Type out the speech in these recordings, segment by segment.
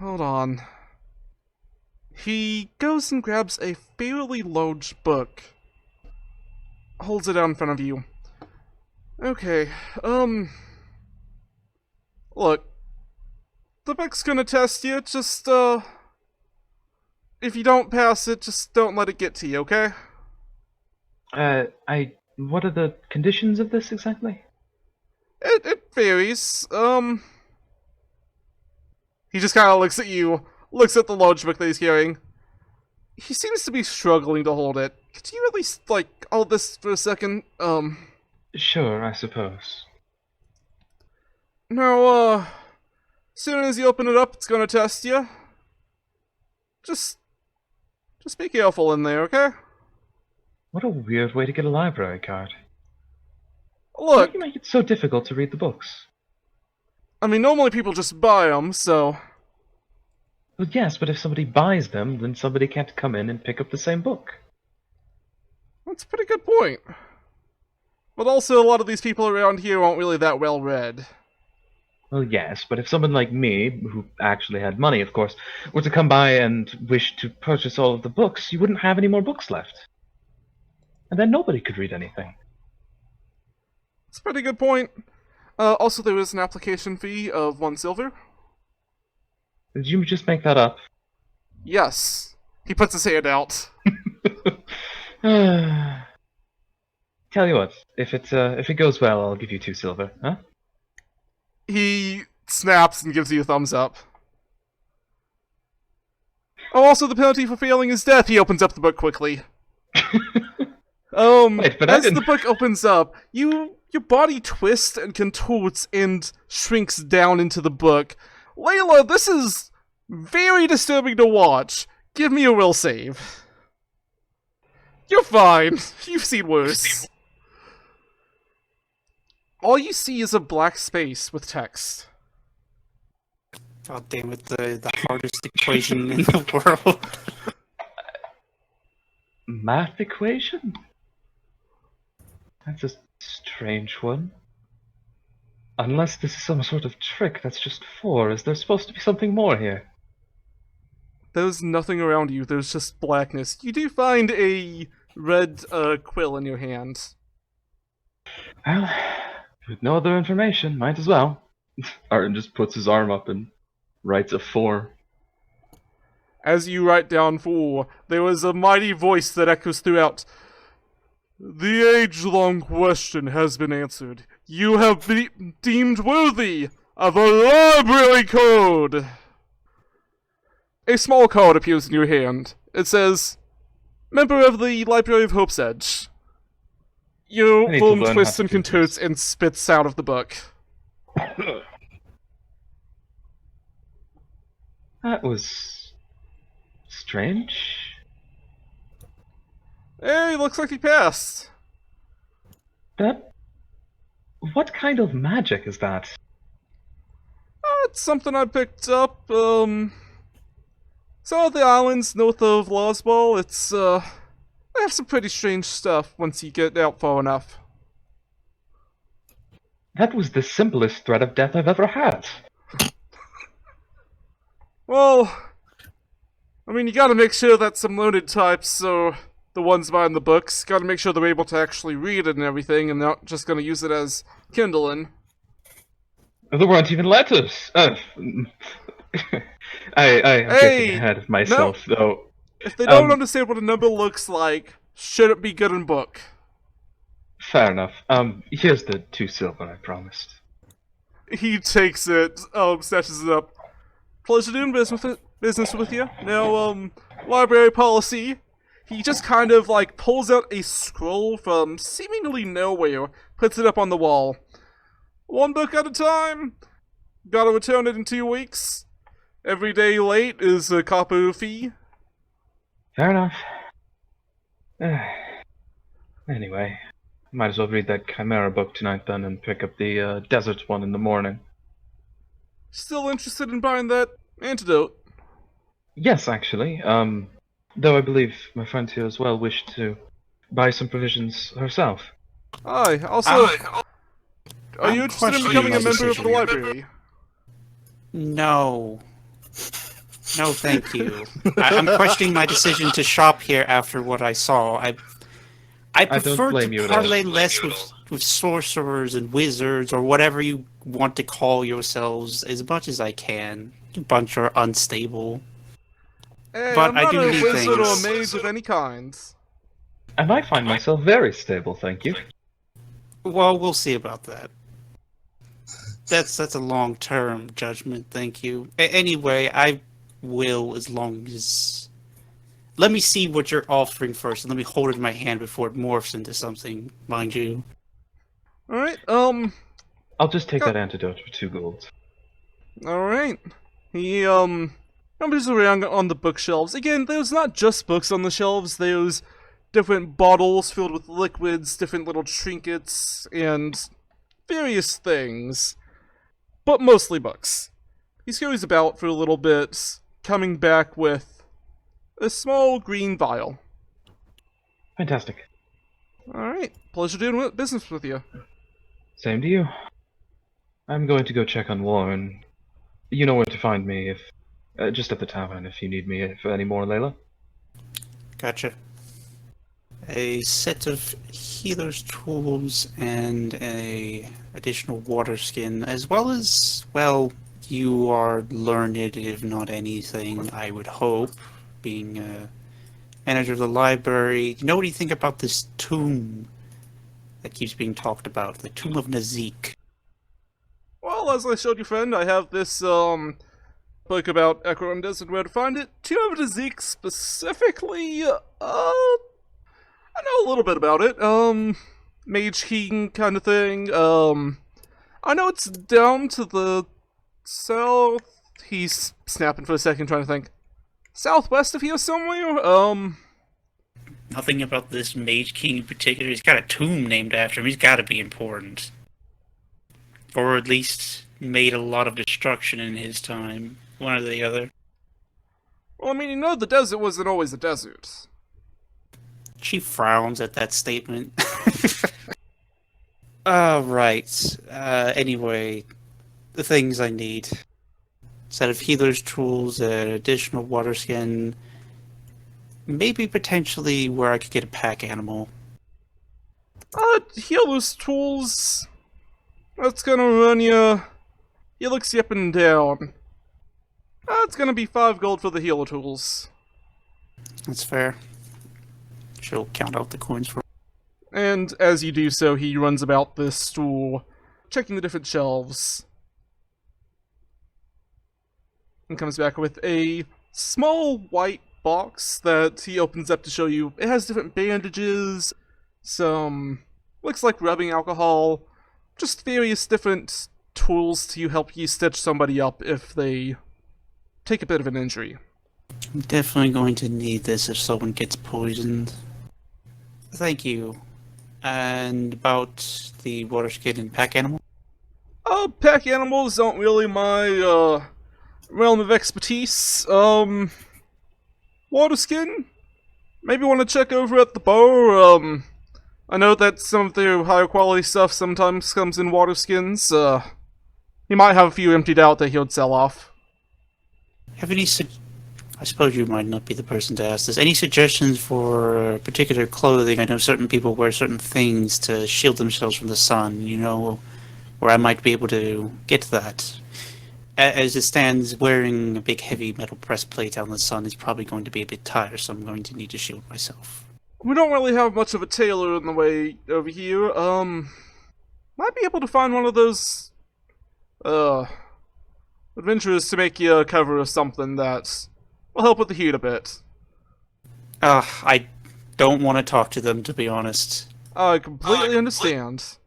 hold on. He goes and grabs a fairly large book. Holds it out in front of you. Okay, look. The book's gonna test you, just, if you don't pass it, just don't let it get to you, okay? What are the conditions of this exactly? It varies, He just kinda looks at you, looks at the large book that he's carrying. He seems to be struggling to hold it. Could you at least, like, hold this for a second? Sure, I suppose. Now, as soon as you open it up, it's gonna test you. Just, just be careful in there, okay? What a weird way to get a library card. Why do Look, you make it so difficult to read the books? I mean, normally people just buy them, so... Well, yes, but if somebody buys them, then somebody can't come in and pick up the same book. That's a pretty good point. But also, a lot of these people around here aren't really that well read. Well, yes, but if someone like me, who actually had money, of course, were to come by and wish to purchase all of the books, you wouldn't have any more books left. And then nobody could read anything. It's a pretty good point. Also, there is an application fee of 1 silver. Did you just make that up? Yes. He puts his hand out. Tell you what, if it goes well, I'll give you 2 silver, huh? He snaps and gives you a thumbs up. Oh, also the penalty for failing is death. He opens up the book quickly. Wait, but as the book opens up, your body twists and contorts and shrinks down into the book. Layla, this is very disturbing to watch. Give me a will save. You're fine. You've seen worse. All you see is a black space with text. God damn it, the hardest equation in the world. Math equation? That's a strange one. Unless this is some sort of trick that's just 4, is there supposed to be something more here? There's nothing around you, there's just blackness. You do find a red quill in your hand. Well, with no other information, might as well. Arden just puts his arm up and writes a 4. As you write down 4, there was a mighty voice that echoes throughout. The age-long question has been answered. You have been deemed worthy of a library code! A small card appears in your hand. It says, Member of the Library of Hope's Edge. Your palm twists and contorts and spits out of the book. That was strange. Hey, looks like he passed. What kind of magic is that? It's something I picked up, some of the islands north of Losball. They have some pretty strange stuff once you get out far enough. That was the simplest threat of death I've ever had. Well, I mean, you gotta make sure that some learned types, so the ones buying the books, gotta make sure they're able to actually read it and everything, and not just gonna use it as kindling. There weren't even letters. I'm getting ahead of myself, though. If they don't understand what a number looks like, should it be good in book? Fair enough. Here's the 2 silver I promised. He takes it, snatches it up. Pleasure doing business with you. Now, library policy. He just kind of, like, pulls out a scroll from seemingly nowhere, puts it up on the wall. 1 book at a time. Gotta return it in 2 weeks. Every day late is a copper fee. Fair enough. Anyway, might as well read that Chimera book tonight then and pick up the desert one in the morning. Still interested in buying that antidote? Yes, actually. Though I believe my friend here as well wished to buy some provisions herself. Aye, also, are you interested in becoming a member of the library? No. No, thank you. I'm questioning my decision to shop here after what I saw. I I don't prefer blame to you at all. parlay less with sorcerers and wizards or whatever you want to call yourselves as much as I can. You bunch are unstable. Hey, But I'm I not do a need wizard or a things. mage of any kind. And I find myself very stable, thank you. Well, we'll see about that. That's a long-term judgment, thank you. Anyway, I will as long as... Let me see what you're offering first, and let me hold it in my hand before it morphs into something, mind you. Alright, I'll just take Got- that antidote for 2 gold. alright. He, rummaged around on the bookshelves. Again, there's not just books on the shelves, there's different bottles filled with liquids, different little trinkets, and various things. But mostly books. He scurries about for a little bit, coming back with a small green vial. Fantastic. Alright, pleasure doing business with you. Same to you. I'm going to go check on Warren. You know where to find me if... just at the tavern if you need me for any more, Layla. Gotcha. A set of healer's tools and a additional water skin, as well as, well, you are learned, if not anything, I would hope, being a manager of the library. You know, what do you think about this tomb that keeps being talked about? The Tomb of Nazik. Well, as I showed you, friend, I have this, book about Echorandes and where to find it. Tomb of Zeke specifically, I know a little bit about it. Mage King kind of thing. I know it's down to the south. He's snapping for a second, trying to think. Southwest of here somewhere? Nothing about this Mage King in particular. He's got a tomb named after him. He's got to be important. Or at least made a lot of destruction in his time. One or the other. Well, I mean, you know the desert wasn't always a desert. She frowns at that statement. Right. Anyway, the things I need. Set of healer's tools, an additional water skin. Maybe potentially where I could get a pack animal. Healer's tools. That's gonna run you. He looks you up and down. It's gonna be 5 gold for the healer tools. That's fair. She'll count out the coins for. And as you do so, he runs about this store, checking the different shelves. And comes back with a small white box that he opens up to show you. It has different bandages, some looks like rubbing alcohol, just various different tools to help you stitch somebody up if they take a bit of an injury. I'm definitely going to need this if someone gets poisoned. Thank you. And about the water skin and pack animal? Pack animals aren't really my, realm of expertise. Water skin? Maybe want to check over at the bar. I know that some of their higher quality stuff sometimes comes in water skins. He might have a few emptied out that he would sell off. Have any I suppose you might not be the person to ask this. Any suggestions for particular clothing? I know certain people wear certain things to shield themselves from the sun, you know, where I might be able to get that. As it stands, wearing a big heavy metal breastplate out in the sun is probably going to be a bit tiresome. I'm going to need to shield myself. We don't really have much of a tailor in the way over here. Might be able to find one of those, adventurers to make you a cover of something that will help with the heat a bit. I don't want to talk to them, to be honest. I completely understand.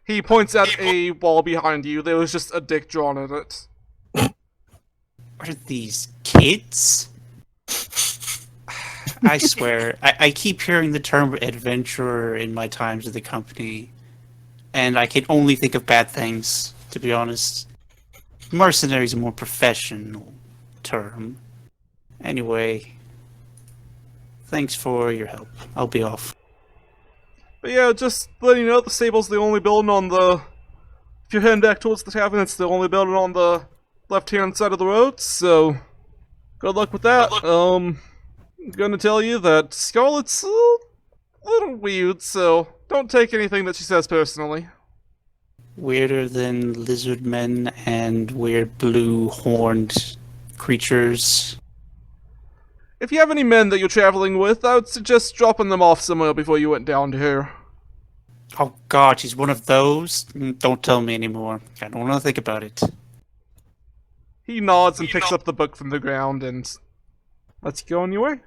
He points at a wall behind you. There was just a dick drawn in it. What are these, kids? I swear, I keep hearing the term adventurer in my times at the company, and I can only think of bad things, to be honest. Mercenary is a more professional term. Anyway, thanks for your help. I'll be off. But yeah, just letting you know, the stable's the only building on the... If you're heading back towards the tavern, it's the only building on the left-hand side of the road, so... Good luck with that. I'm gonna tell you that Scarlet's a little weird, so don't take anything that she says personally. Weirder than lizard men and weird blue horned creatures. If you have any men that you're traveling with, I would suggest dropping them off somewhere before you went down to her. Oh god, she's one of those? Don't tell me anymore. I don't want to think about it. He nods and picks up the book from the ground and lets you go on your way.